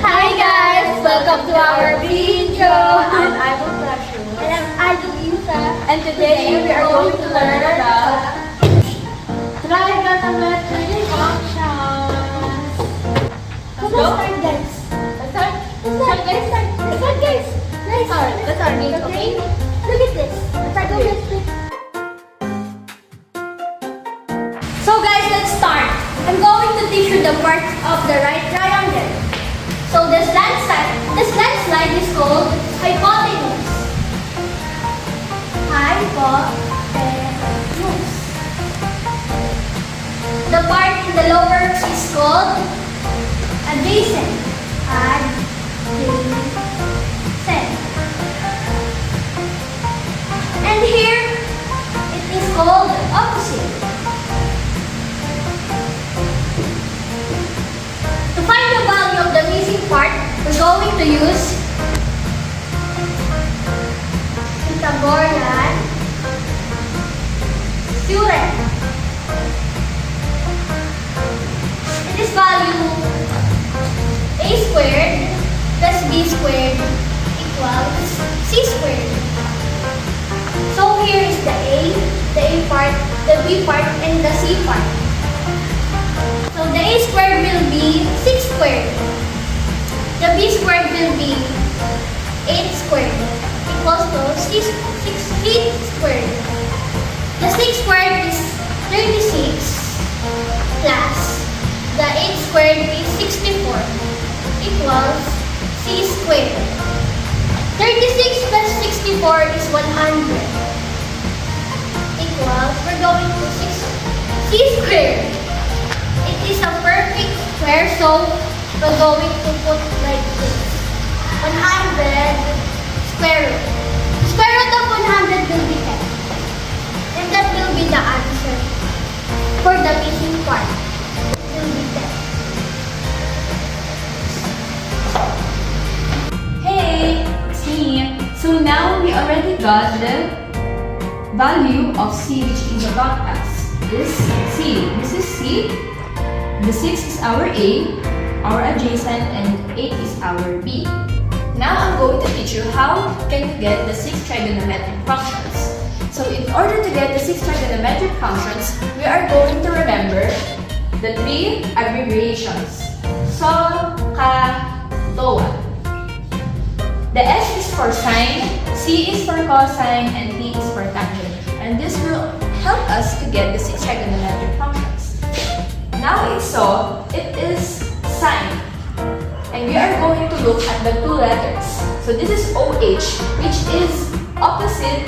Hi guys! Welcome to our video! And I'm Velasco. And I'm Galicia. And today we are going to learn about Trigonometric Functions. Let's start guys. Let's start. Let's start guys. Nice. That's our game, okay? Look at this. Trigonometric. So guys, let's start. I'm going to teach you the parts of the right triangle. So this landslide is called hypotenuse. Hypotenuse. The part in the lower is called adjacent. Adjacent. And here it is called opposite. To find the value of the missing part, we're going to use Pythagorean theorem. It is value a squared plus b squared equals c squared. So here is the a part, the b part, and the c part. So the a squared will be 6 squared. The b squared will be 8 squared equals to 8 squared. The 6 squared is 36 plus the 8 squared is 64 equals c squared. 36 plus 64 is 100 equals, we're going to c squared. It is a perfect square, so we're going to put like this. 100 square root. The square root of 100 will be 10. And that will be the answer for the missing part. It will be 10. Hey, it's me. So now we already got the value of c, which is about us. This c. This is c. The 6 is our A, our adjacent, and 8 is our B. Now I'm going to teach you how can you get the 6 trigonometric functions. So in order to get the 6 trigonometric functions, we are going to remember the 3 abbreviations. So, ka, doa. The S is for sine, C is for cosine, and T is for tangent. And this will help us to get the 6 trigonometric functions. Now in saw, it is sine. And we are going to look at the 2 letters. So this is OH, which is opposite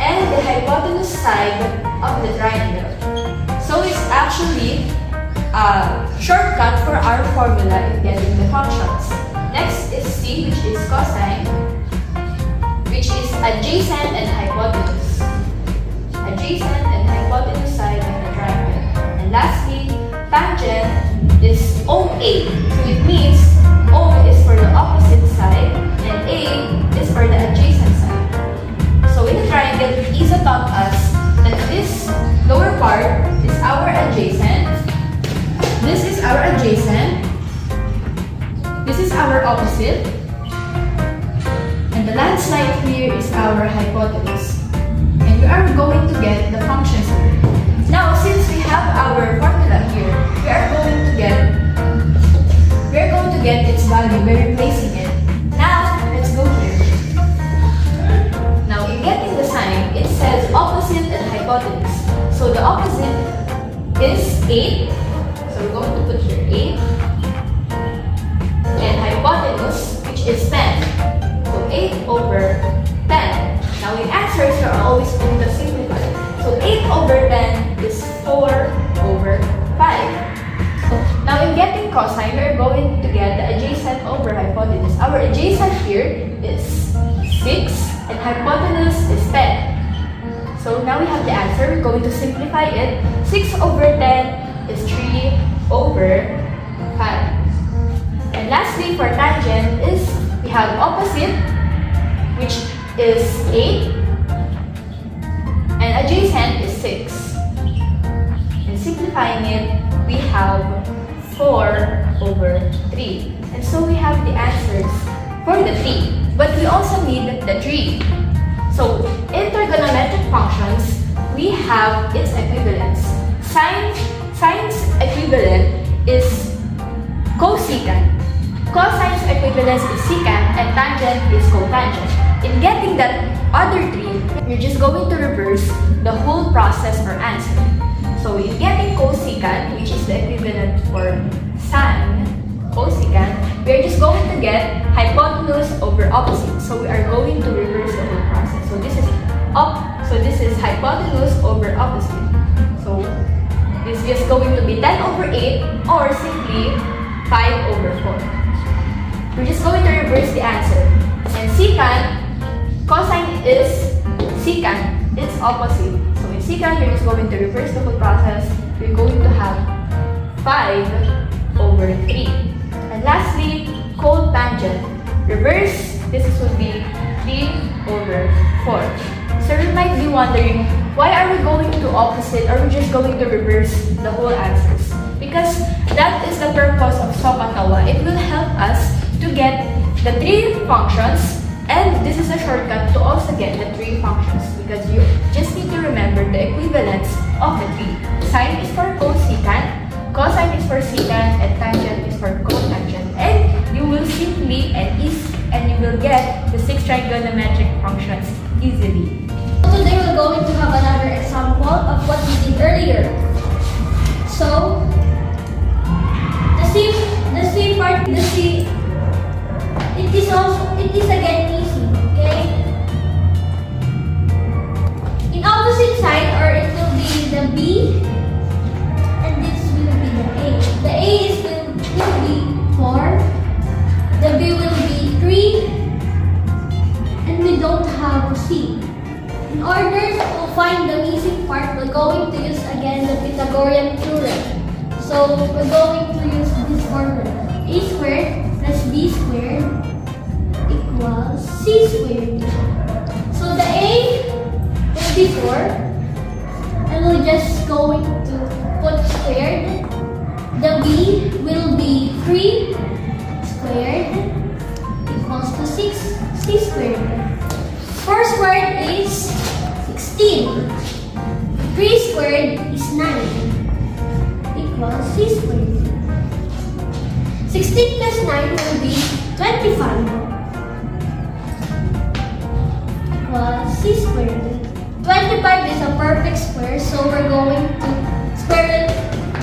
and the hypotenuse side of the triangle. So it's actually a shortcut for our formula in getting the functions. Next is C, which is cosine, which is adjacent and hypotenuse. Adjacent and hypotenuse side of the triangle. And lastly, tangent is OA. So it means O is for the opposite side and A is for the adjacent side. So in the triangle, Isa taught us that this lower part is our adjacent. This is our adjacent. This is our opposite. And the landslide here is our hypotenuse. And we are going to get the functions of it. Now, since we have our formula here, we are going to get its value by replacing it. Now, let's go here. Now, in getting the sign, it says opposite and hypotenuse. So the opposite is 8. So we're going to put here 8. And hypotenuse, which is 10. So 8 over 10. Now in answers, you're always going to simplify. So 8 over 10 is 4 over 5. Now in getting cosine, we're going to get the adjacent over hypotenuse. Our adjacent here is 6 and hypotenuse is 10. So now we have the answer. We're going to simplify it. 6 over 10 is 3 over 5. And lastly, for tangent is we have opposite, which is 8, and adjacent is 6. And simplifying it, we have have 4 over 3. And so we have the answers for the 3. But we also need the 3. So in trigonometric functions, we have its equivalents. Sine's equivalent is cosecant. Cosine's equivalence is secant and tangent is cotangent. In getting that other 3, you're just going to reverse the whole process or answer. So in getting cosecant, which is the equivalent for sine, cosecant, we are just going to get hypotenuse over opposite. So we are going to reverse the whole process. So this is hypotenuse over opposite. So this is just going to be 10 over 8 or simply 5 over 4. We're just going to reverse the answer. And secant, cosine is secant, it's opposite. So in secant, we're just going to reverse the whole process. We're going to have 5 over 3. And lastly, cotangent. Reverse, this would be 3 over 4. So you might be wondering, why are we going to opposite or we're just going to reverse the whole answers? Because that is the purpose of Sokatawa. It will help us to get the 3 functions, and this is a shortcut to also get the 3 functions because you just need to remember the equivalence of the 3. Sine is for cosecant, cosine is for secant, and tangent is for cotangent. And you will simply and you will get the 6 trigonometric functions easily. Today we're going to have another example of what we did earlier. So it is again easy, okay? In opposite side, or it will be the B, and this will be the A. The A will be 4, the B will be 3, and we don't have C. In order to find the missing part, we're going to use again the Pythagorean theorem. So we're going to use this formula. A squared plus B squared equals C squared. So the A will be 4. And we're just going to put squared. The B will be 3 squared equals to 6 C squared. 4 squared is 16. 3 squared is 9 equals C squared. 16 plus 9 will be 25 equals C squared. 25 is a perfect square, so we're going to square root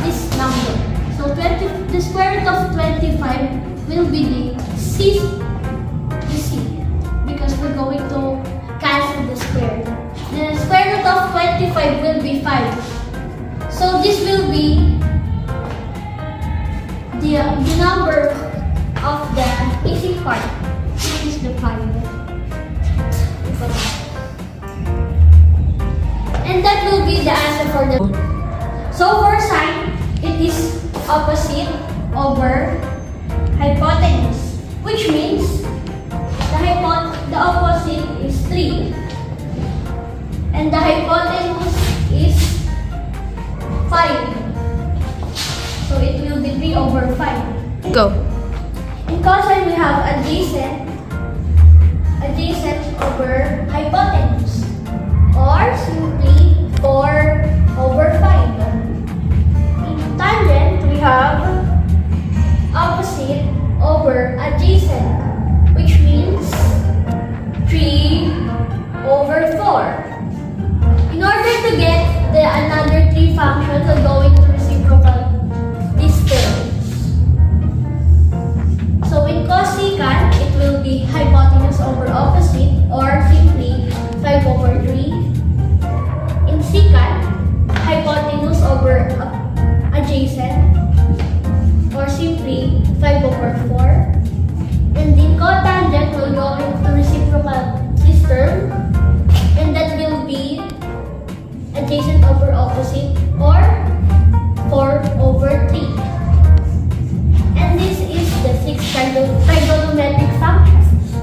this number. So the square root of 25 will be the C, because we're going to cancel the square. The square root of 25 will be 5. So this will be the number of the missing part. This is the 5. And that will be the answer for the... So for sine, it is opposite over hypotenuse, which means the opposite is 3 and the hypotenuse is 5. So it will be 3 over 5. Go. In cosine, we have adjacent over hypotenuse, or simply 4 over 5. In tangent, we have opposite over adjacent, which means 3 over 4. In order to get the another 3 functions, we're going to reciprocal these terms. So in cosecant, it will be hypotenuse over opposite, or simply 5 over 3. In secant, hypotenuse over adjacent, or simply 5 over 4. And in cotangent, we're going to reciprocal this term, and that will be adjacent over opposite, or 4 over 3. And this is the 6 trigonometric functions.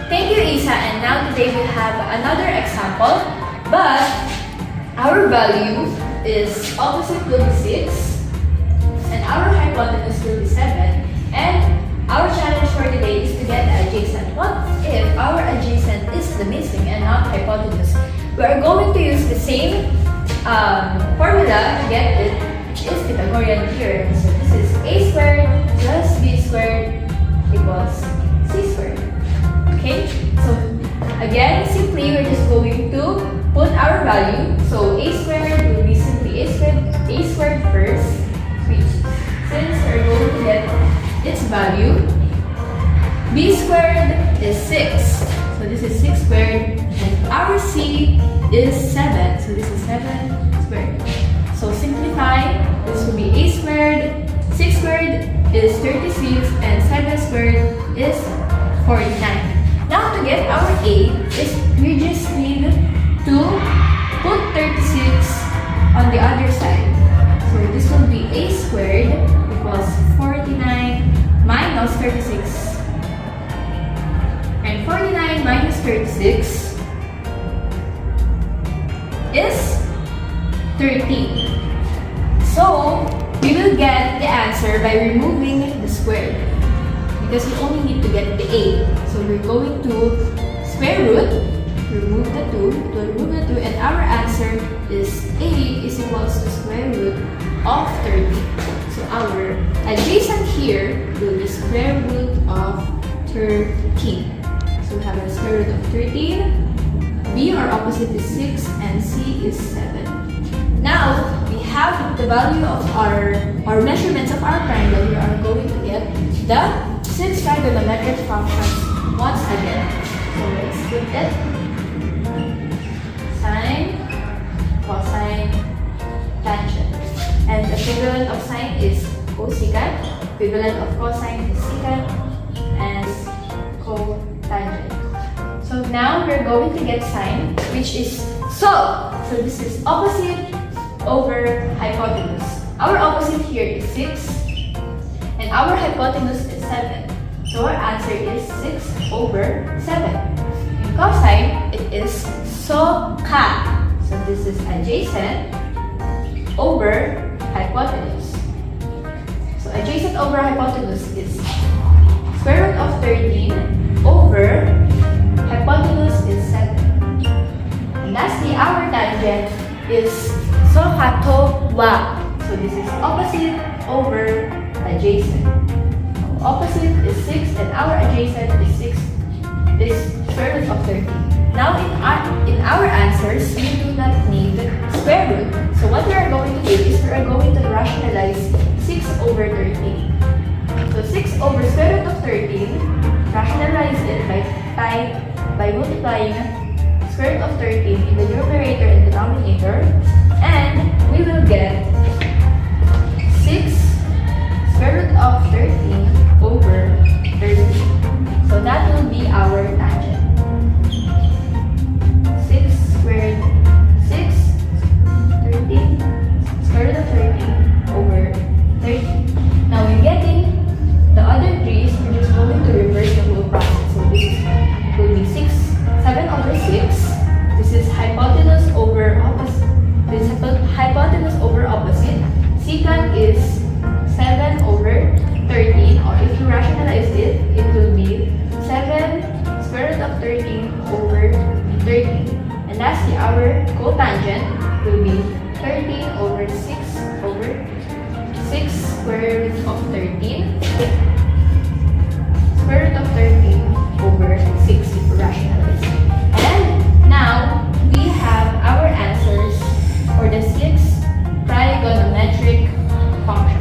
Thank you, Isa. And now today we have another example, but our value is opposite will be 6, and our hypotenuse will be 7, and our challenge for today is to get the adjacent. What if our adjacent is the missing and not hypotenuse? We are going to use the same formula to get it, which is Pythagorean theorem. So this is a squared plus b squared equals c squared. Okay, so again, simply we're just going to put our value. So a squared will be simply a squared first, which since we're going to get its value, b squared is 6. So this is 6 squared, and our c is 7. So this is 7 squared. So simplify, this will be a squared, 6 squared is 36, and 7 squared is 49. Now to get our a, we just need to put 36 on the other side. So this will be a squared equals 49 minus 36. And 49 minus 36 is 13. So we will get the answer by removing the square, because we only need to get the a. So we're going to square root, remove the 2, it will remove the 2, and our answer is a is equals to square root of 30. So our adjacent here will be square root of 13. So we have a square root of 13, b or opposite is 6, and c is 7. Now we have the value of our measurements of our triangle. We are going to get the 6 trigonometric functions once again. So let's put it. Sine, cosine, tangent. And the equivalent of sine is cosecant, equivalent of cosine is secant, and cotangent. So now we're going to get sine, which is so this is opposite over hypotenuse. Our opposite here is 6, and our hypotenuse is 7. So our answer is 6 over 7. In cosine, it is SOCAT. So this is adjacent over hypotenuse. So adjacent over hypotenuse is square root of 13 over hypotenuse is 7. And lastly, our tangent is SOCATOWA. So this is opposite over adjacent. Opposite is 6, and our adjacent is 6 is square root of 13. Now in our answers, we do not need square root. So what we are going to do is we are going to rationalize 6 over 13. So 6 over square root of 13, rationalize it by multiplying square root of 13 in the numerator and denominator, and we will get 6 square root of 13 over 13. So that will be our tangent. 6 squared, 6, 13, square root of 13 over 13. Now in getting the other 3's, we're just going to reverse the whole process. So this will be 7 over 6. This is hypotenuse over opposite. This is hypotenuse over opposite. Secant is 7 over 13, or if you rationalize it, it will be 7 square root of 13 over 13. And lastly, our cotangent will be 13 over 6 over 6 square root of 13. Square root of 13 over 6 if you rationalize it. And now we have our answers for the 6 trigonometric functions.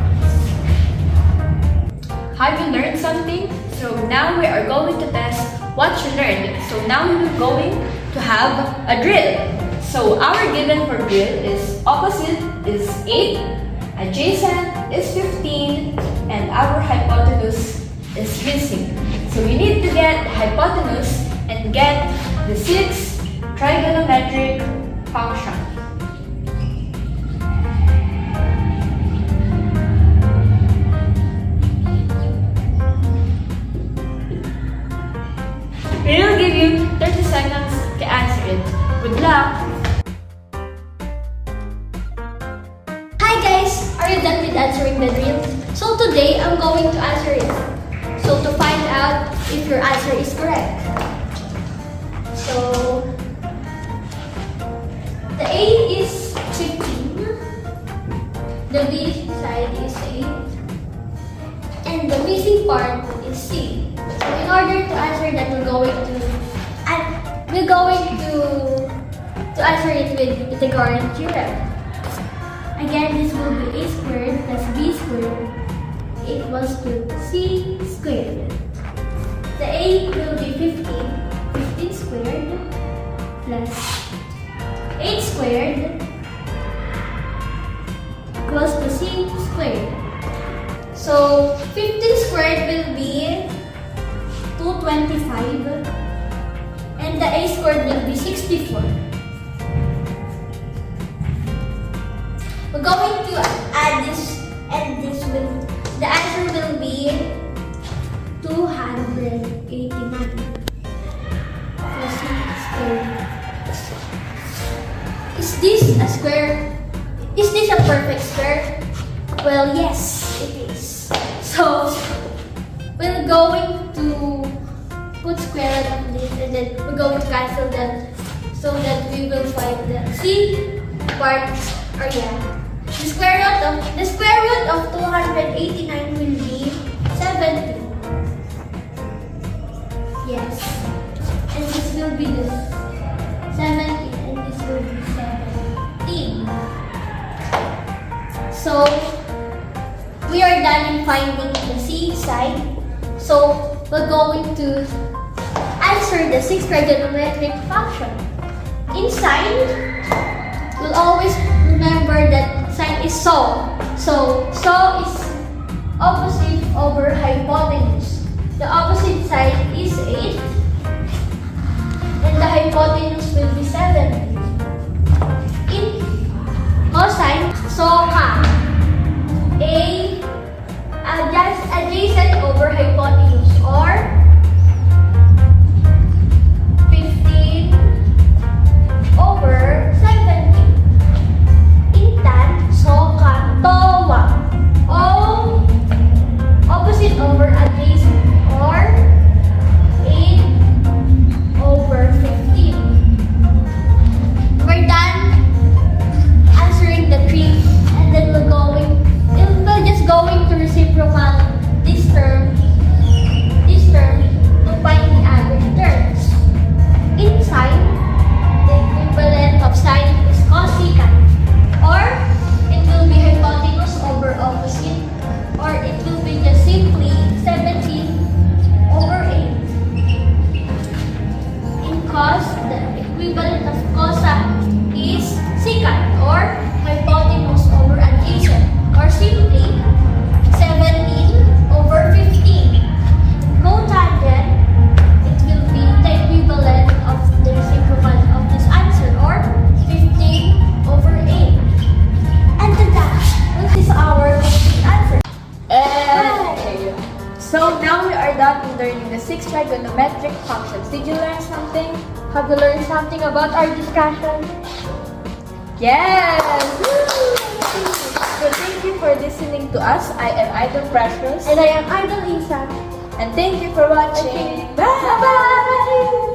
Have you learned something? So now we are going to test what you learned. So now we are going to have a drill. So our given for drill is opposite is 8, adjacent is 15, and our hypotenuse is missing. So we need to get the hypotenuse and get the 6 trigonometric function. We will give you 30 seconds to answer it. Good luck! Are you done with answering the drill? So today, I'm going to answer it. So to find out if your answer is correct. So, the A is 15. The B side is 8. And the missing part is C. So in order to answer that, we're going to answer it with Pythagorean theorem. Again, this will be A squared plus B squared equals to C squared. The A will be 15 squared plus 8 squared equals to C squared. So 15 squared will be 225 and the A squared will be 64. We're going to add this and this will, the answer will be 289 plus C squared. Is this a square? Is this a perfect square? Well, yes, it is. So, we're going to put square root of this and then we're going to cancel that so that we will find the C parts or yeah. The square root of 289 will be 70. Yes. And this will be the 70 and this will be 17. So we are done in finding the C side. So we're going to answer the 6th trigonometric function. In sine, we'll always remember that sine is so. So is opposite over hypotenuse. The opposite side is 8 and the hypotenuse will be 70. In cosine, just adjacent over hypotenuse or 15 over 70. In tan, towa. O opposite over adjacent or 8 over 15. We're done answering the three and then we're just going to reciprocal this term to find the average terms. In sine, the equivalent of sine is cosecant, or it will be hypotenuse over opposite, or it will be just simply 17 over 8. In cos, the equivalent of cosa is secant, or hypotenuse over adjacent, or simply 17 over 15. Cotangent, it will be the equivalent of the reciprocal of this answer, or 15 over 8. And that is our complete answer. Okay. So now we are done in learning the 6 trigonometric functions. Did you learn something? Have you learned something about our discussion? Yes! So thank you for listening to us. I am Idol Precious. And I am Idol Isa. And thank you for watching. Bye-bye!